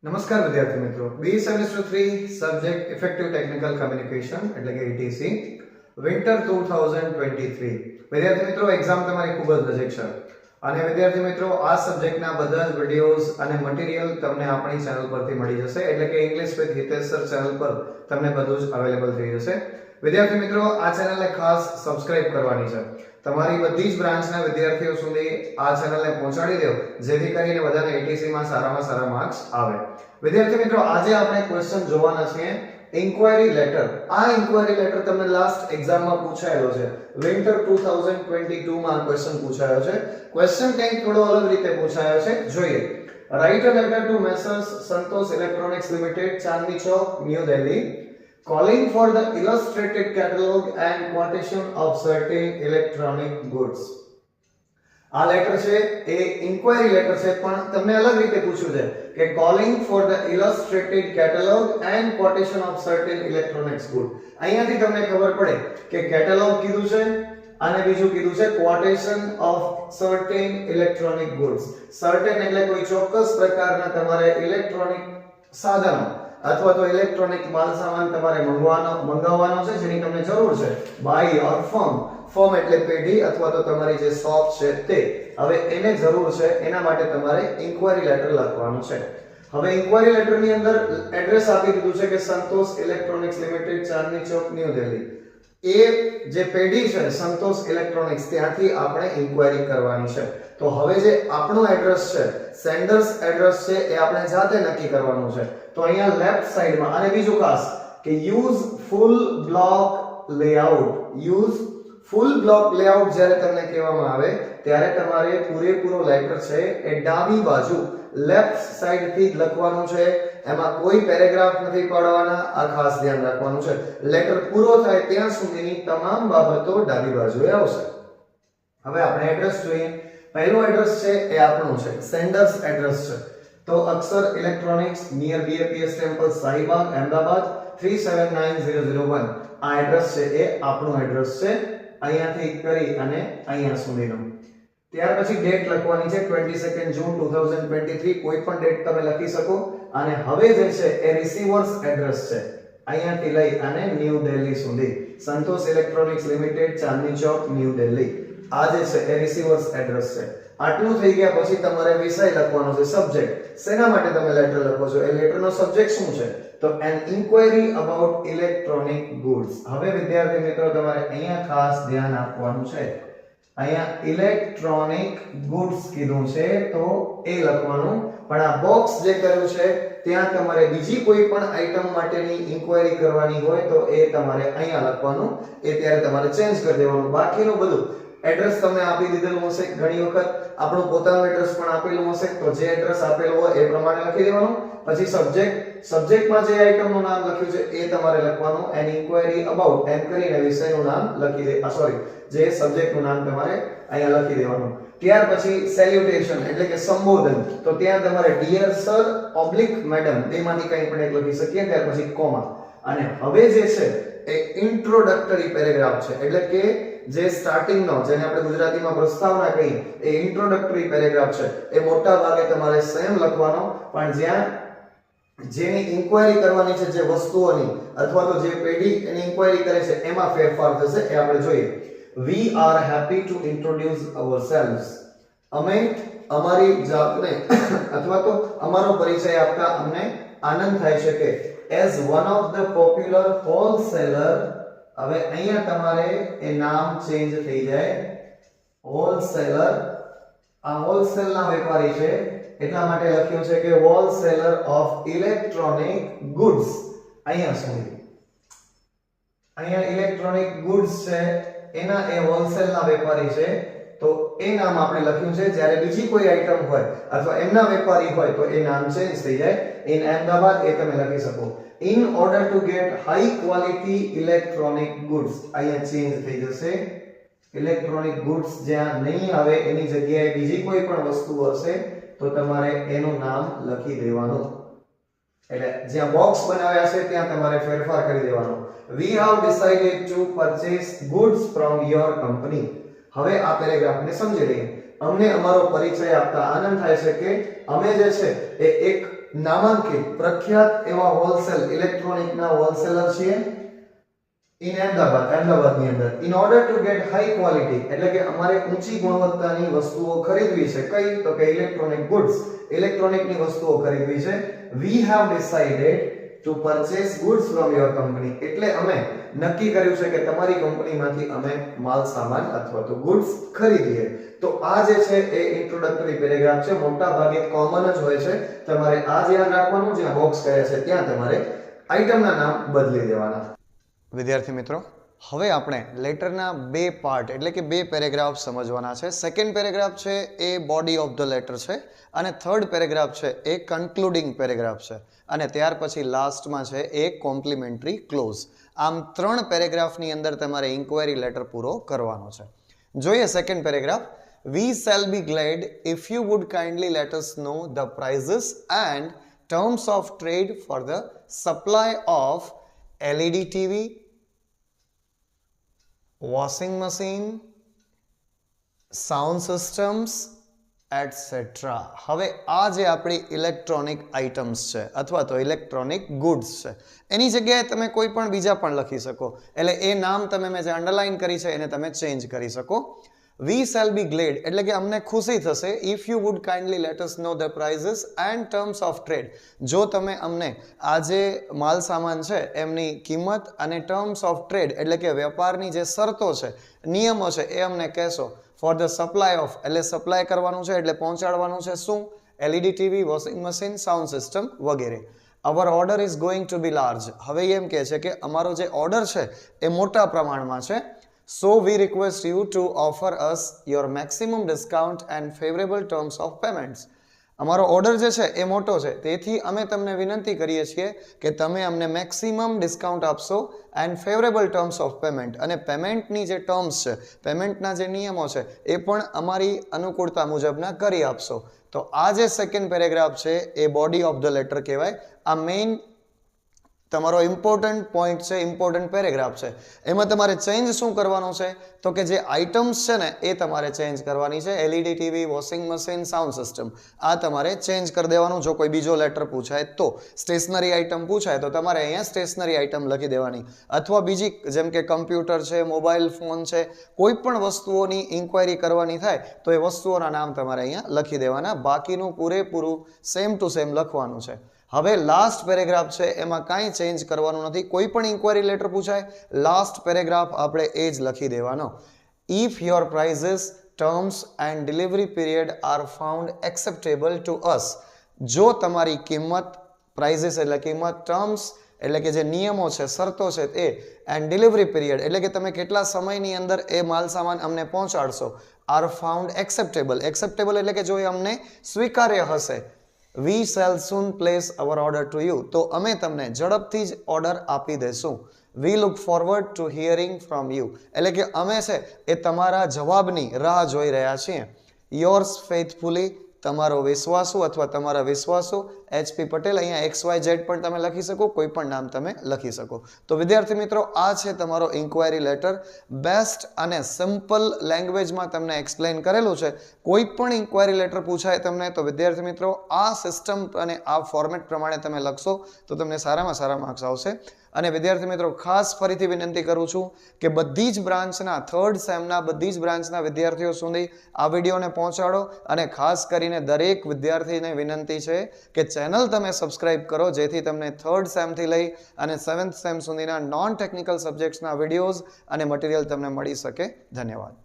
નમસ્કાર વિદ્યાર્થી મિત્રો, B semester 3 subject effective technical communication એટલે કે ETC વિન્ટર 2023. વિદ્યાર્થી મિત્રો, એક્ઝામ તમારી ખૂબ જ નજીક છે અને વિદ્યાર્થી મિત્રો આ સબ્જેક્ટના બધા જ વિડિયોઝ અને મટીરીયલ તમને આપણી ચેનલ પરથી મળી જશે એટલે કે English with Hitesh sir channel પર તમને બધું જ અવેલેબલ થઈ જશે. વિદ્યાર્થી મિત્રો, આ ચેનલને ખાસ સબસ્ક્રાઇબ કરવાની છે. તમારી બધી જ બ્રાન્ચના વિદ્યાર્થીઓ સુધી આ ચેનલને પહોંચાડી દો જેથી કરીને બધાને ETC માં સારામાં સારા માર્ક્સ આવે. વિદ્યાર્થી મિત્રો, આજે આપણે ક્વેશ્ચન જોવાના છીએ ઇન્ક્વાયરી લેટર. આ ઇન્ક્વાયરી લેટર તમને લાસ્ટ એક્ઝામમાં પૂછાયેલો છે. વિન્ટર 2022 માં આ ક્વેશ્ચન પૂછાયો છે. ક્વેશ્ચન કંઈક થોડો અલગ રીતે પૂછાયો છે, જોઈએ. Write a letter to messrs Santosh electronics limited, Chandni Chowk, New Delhi, calling for the illustrated catalog and quotation of certain electronic goods. આ લેટર છે એ ઇન્ક્વાયરી લેટર છે, પણ તમને અલગ રીતે પૂછ્યું છે કે calling for the illustrated catalog and quotation of certain electronics goods. અહીંયાથી તમને ખબર પડે કે catalog કીધું છે અને બીજું કીધું છે quotation of certain electronic goods. certain એટલે કોઈ ચોક્કસ પ્રકારના તમારે ઇલેક્ટ્રોનિક સાધનો અથવા તો ઇલેક્ટ્રોનિક માલ સામાન તમારે મંગાવવાનો છે જેની તમને જરૂર છે. બાય યોર ફર્મ, ફર્મ એટલે પેઢી અથવા તો તમારી જે શોપ છે તે, હવે એને જરૂર છે, એના માટે તમારે ઇન્ક્વાયરી લેટર લખવાનું છે. હવે ઇન્ક્વાયરી લેટર ની અંદર એડ્રેસ આપી દીધું છે કે સંતોષ ઇલેક્ટ્રોનિક્સ લિમિટેડ, ચાંદની ચોક, ન્યૂ દિલ્હી. એ જે પેઢી છે સંતોષ ઇલેક્ટ્રોનિક્સ, ત્યાંથી આપણે ઇન્ક્વાયરી કરવાની છે. તો હવે જે આપણું એડ્રેસ છે, સેન્ડર્સ એડ્રેસ છે, એ આપણે જાતે નક્કી કરવાનું છે. તો અહીંયા લેફ્ટ સાઈડમાં, અને બીજું ખાસ કે યુઝ ફૂલ બ્લોક લેઆઉટ. યુઝ ફૂલ બ્લોક લેઆઉટ જ્યારે તમને કહેવામાં આવે ત્યારે તમારે પૂરેપૂરો લેટર છે એ ડાબી બાજુ લેફ્ટ સાઈડ થી જ લખવાનું છે. એમાં કોઈ પેરેગ્રાફ નથી પાડવાના, આ ખાસ ધ્યાન રાખવાનું છે. લેટર પૂરો થાય ત્યાં સુધીની તમામ બાબતો ડાબી બાજુએ આવશે. હવે આપણે એડ્રેસ જોઈએ. પહેલું એડ્રેસ છે એ આપણું છે, સેન્ડર્સ એડ્રેસ છે. તો Akshar electronics, near BAPS temple, Shahibaug, Ahmedabad 379001. આ એડ્રેસ છે એ આપણું એડ્રેસ છે, અહીંયાથી કરી અને અહીંયા સુધીનું. ત્યાર પછી ડેટ લખવાની છે 22 જૂન 2023. કોઈ પણ ડેટ તમે લખી શકો. અને હવે જે છે એ રિસીવર્સ એડ્રેસ છે, અહીંયાથી લઈ અને ન્યૂ દિલ્હી સુધી. સંતોષ ઇલેક્ટ્રોનિક્સ લિમિટેડ, ચાંદની ચોક, ન્યૂ દિલ્હી. આ જે છે એ રિસીવર્સ એડ્રેસ છે. આટલું થઈ ગયા પછી તમારે વિષય લખવાનો છે, સબ્જેક્ટ. શેના માટે તમે લેટર લખો છો, એ લેટરનો સબ્જેક્ટ શું છે? તો an inquiry about electronic goods. હવે વિદ્યાર્થી મિત્રો, તમારે અહીંયા ખાસ ધ્યાન આપવાનું છે. અહીંયા ઇલેક્ટ્રોનિક ગુડ્સ કીધું છે તો એ લખવાનું, પણ આ બોક્સ જે કર્યું છે ત્યાં તમારે બીજી કોઈ પણ આઈટમ માટેની ઇન્ક્વાયરી કરવાની હોય તો એ તમારે અહીંયા લખવાનું. એ ત્યારે તમારે ચેન્જ કરી દેવાનું. બાકીનું બધું એડ્રેસ તમને આપી દીધેલું હશે, ઘણી વખત આપણું પોતાનું એડ્રેસ પણ આપેલું હશે, તો જે એડ્રેસ આપેલું હોય એ પ્રમાણે લખી દેવાનું. પછી સબ્જેક્ટમાં જે આઈટમનું નામ લખ્યું છે એ તમારે લખવાનું. એન ઇન્ક્વાયરી અબાઉટ એમ કરીને વિષયનું નામ લખી દે, સોરી, જે સબ્જેક્ટનું નામ તમારે અહીંયા લખી દેવાનું. ત્યાર પછી સેલ્યુટેશન એટલે કે સંબોધન, તો ત્યાં તમારે ડિયર સર ઓબ્લિક મેડમ બેમાંથી કંઈ પણ એક લખી શકીએ. ત્યાર પછી કોમા. અને હવે જે છે એ ઇન્ટ્રોડક્ટરી પેરેગ્રાફ છે, એટલે કે જે સ્ટાર્ટિંગનો, જેને આપણે ગુજરાતીમાં પ્રસ્તાવના કહીએ, એ ઇન્ટ્રોડક્ટરી પેરેગ્રાફ છે. એ મોટા ભાગે તમારે સેમ લખવાનો, પણ જ્યાં જેની ઇન્ક્વાયરી કરવાની છે, જે વસ્તુઓની અથવા તો જે પેઢી એની ઇન્ક્વાયરી કરે છે, એમાં ફેરફાર થશે. એ આપણે જોઈએ. We are happy to introduce ourselves. અમે અમારી જાતને અથવા તો અમારો પરિચય આપતા અમને આનંદ થાય છે કે as one of the popular wholesaler. હવે અહીંયા તમારે એ નામ ચેન્જ થઈ જાય. હોલસેલર, આ હોલસેલના વેપારી છે એટલા માટે લખ્યું છે કે હોલસેલર ઓફ ઇલેક્ટ્રોનિક ગુડ્સ. અહીંયા સુધી, અહીંયા ઇલેક્ટ્રોનિક ગુડ્સ છે એના એ હોલસેલના વેપારી છે, તો એ નામ આપણે લખ્યું છે. જ્યારે બીજી કોઈ આઈટમ હોય અથવા એમના વેપારી હોય તો એ નામ ચેન્જ થઈ જાય. ઇન અહેમદાબાદ એ તમે લખી શકો. In order to get high quality electronic goods, અહીંયા ચેન્જ થઈ જશે. ઇલેક્ટ્રોનિક ગુડ્સ જ્યાં નહીં આવે એની જગ્યાએ બીજી કોઈ પણ વસ્તુ હશે તો તમારે એનું નામ લખી દેવાનું. એટલે જ્યાં બોક્સ બનાવ્યા છે ત્યાં તમારે ફેરફાર કરી દેવાનો. We have decided to purchase goods from your company. હવે આ પેરેગ્રાફને સમજી લઈએ. અમને અમારો પરિચય આપતા આનંદ થાય છે કે અમે જે છે એ એક નામાંકિત પ્રખ્યાત એવા હોલસેલ ઇલેક્ટ્રોનિકના હોલસેલર છીએ ઇન અમદાવાદની અંદર. In order to gate high quality એટલે કે અમારે ઊંચી ગુણવત્તાની વસ્તુઓ ખરીદવી છે. કઈ? તો કે ઇલેક્ટ્રોનિક ગુડ્સ, ઇલેક્ટ્રોનિકની વસ્તુઓ ખરીદવી છે. We have decided to purchase goods from your company એટલે અમે નક્કી કર્યું છે કે તમારી કંપનીમાંથી અમે માલ સામાન અથવા તો ગુડ્સ ખરીદીએ. તો આ જે છે એ ઇન્ટ્રોડક્ટરી પેરેગ્રાફ છે. મોટા ભાગે કોમન જ હોય છે. તમારે આ ધ્યાન રાખવાનું, જ્યાં બોક્સ કહે છે ત્યાં તમારે આઇટમના નામ બદલી દેવાના. વિદ્યાર્થી મિત્રો, હવે આપણે લેટરના બે પાર્ટ એટલે કે બે પેરેગ્રાફ સમજવાના છે. સેકન્ડ પેરેગ્રાફ છે એ બોડી ઓફ ધ લેટર છે અને થર્ડ પેરેગ્રાફ છે એ કન્ક્લુડિંગ પેરેગ્રાફ છે અને ત્યાર પછી લાસ્ટમાં છે એ કોમ્પ્લિમેન્ટરી ક્લોઝ. આમ 3 પેરેગ્રાફની અંદર તમારે ઇન્ક્વાયરી લેટર પૂરો કરવાનો છે. જોઈએ second paragraph. We shall be glad if you would kindly let us know the prices and terms of trade for the supply of LED TV, washing machine, sound systems, etc. હવે આ જે આપણી electronic items છે અથવા તો electronic goods છે એની જગ્યાએ તમે કોઈ પણ બીજા પણ લખી શકો. એટલે એ નામ તમે મેં જે અંડરલાઇન કરી છે એને તમે ચેન્જ કરી શકો. We shall be glad એટલે કે અમને ખુશી થશે if you would kindly let us know the prices and terms of trade. જો તમે અમને આ જે માલ સામાન છે એમની કિંમત અને ટર્મ્સ ઓફ ટ્રેડ એટલે કે વેપારની જે શરતો છે, નિયમો છે એ અમને કહેશો. ફોર ધ સપ્લાય ઓફ એટલે સપ્લાય કરવાનું છે એટલે પહોંચાડવાનું છે શું? LED TV, washing machine, sound system વગેરે. Our order is going to be large. હવે એમ કહે છે કે અમારો જે ઓર્ડર છે એ મોટા પ્રમાણમાં છે. So we request you to offer us your maximum discount and favorable terms of payments. અમારો ઓર્ડર જે છે એ મોટો છે તેથી અમે તમને વિનંતી કરીએ છીએ કે તમે અમને મેક્સિમમ ડિસ્કાઉન્ટ આપશો and favourable terms of payment અને પેમેન્ટની જે ટર્મ્સ છે, પેમેન્ટના જે નિયમો છે એ પણ અમારી અનુકૂળતા મુજબના કરી આપશો. તો આ જે સેકન્ડ પેરેગ્રાફ છે એ બોડી ઓફ ધ લેટર કહેવાય. આ મેઇન તમારો ઇમ્પોર્ટન્ટ પોઈન્ટ છે, ઇમ્પોર્ટન્ટ પેરેગ્રાફ છે. એમાં તમારે ચેન્જ શું કરવાનું છે તો કે જે આઇટમ્સ છે ને એ તમારે ચેન્જ કરવાની છે. LED TV, washing machine, sound system આ તમારે ચેન્જ કરી દેવાનું. જો કોઈ બીજો લેટર પૂછાય તો સ્ટેશનરી આઇટમ પૂછાય તો તમારે અહીંયા સ્ટેશનરી આઇટમ લખી દેવાની અથવા બીજી જેમ કે કમ્પ્યુટર છે, મોબાઈલ ફોન છે, કોઈ પણ વસ્તુઓની ઇન્ક્વાયરી કરવાની થાય તો એ વસ્તુઓના નામ તમારે અહીંયા લખી દેવાના. બાકીનું પૂરેપૂરું સેમ ટુ સેમ લખવાનું છે. હવે લાસ્ટ પેરેગ્રાફ છે એમાં કાંઈ ચેન્જ કરવાનું નથી. કોઈ પણ ઇન્ક્વાયરી લેટર પૂછાય લાસ્ટ પેરેગ્રાફ આપણે એ જ લખી દેવાનો. If your prices, terms and delivery period are found acceptable two અસ. જો તમારી કિંમત, પ્રાઇઝીસ એટલે કિંમત, ટર્મ્સ એટલે કે જે નિયમો છે, શરતો છે એ, એન્ડ ડિલિવરી પીરિયડ એટલે કે તમે કેટલા સમયની અંદર એ માલ સામાન અમને પહોંચાડશો, આર ફાઉન્ડ એક્સેપ્ટેબલ. એક્સેપ્ટેબલ એટલે કે જો એ અમને સ્વીકાર્ય હશે. We shall soon place our order to you. તો અમે તમને ઝડપથી જ ઓર્ડર આપી દઈશું. We look forward to hearing from you. એટલે કે અમે છે એ તમારા જવાબની રાહ જોઈ રહ્યા છીએ. Yours faithfully, તમારો વિશ્વાસુ અથવા તમારા વિશ્વાસુ HP પટેલ. અહીંયા XYZ પણ તમે લખી શકો, કોઈ પણ નામ તમે લખી શકો. તો વિદ્યાર્થી મિત્રો આ છે તમારો ઇન્ક્વાયરી લેટર. બેસ્ટ અને સિમ્પલ લેંગ્વેજમાં તમને એક્સપ્લેન કરેલું છે. કોઈ પણ ઇન્ક્વાયરી લેટર પૂછાય તમને તો વિદ્યાર્થી મિત્રો આ સિસ્ટમ અને આ ફોર્મેટ પ્રમાણે તમે લખશો તો તમને સારામાં સારા માર્ક્સ આવશે. અને વિદ્યાર્થી મિત્રો ખાસ ફરીથી વિનંતી કરું છું કે બધી જ બ્રાન્ચના, થર્ડ સેમના બધી જ બ્રાન્ચના વિદ્યાર્થીઓ સુધી આ વિડીયોને પહોંચાડો અને ખાસ કરીને દરેક વિદ્યાર્થીને વિનંતી છે કે ચેનલ તમે સબસ્ક્રાઇબ કરો જેથી તમને થર્ડ સેમથી લઈ અને 7th સેમ સુધીના નોન ટેકનિકલ સબ્જેક્ટ્સના વિડીયોઝ અને મટીરિયલ તમને મળી શકે. ધન્યવાદ.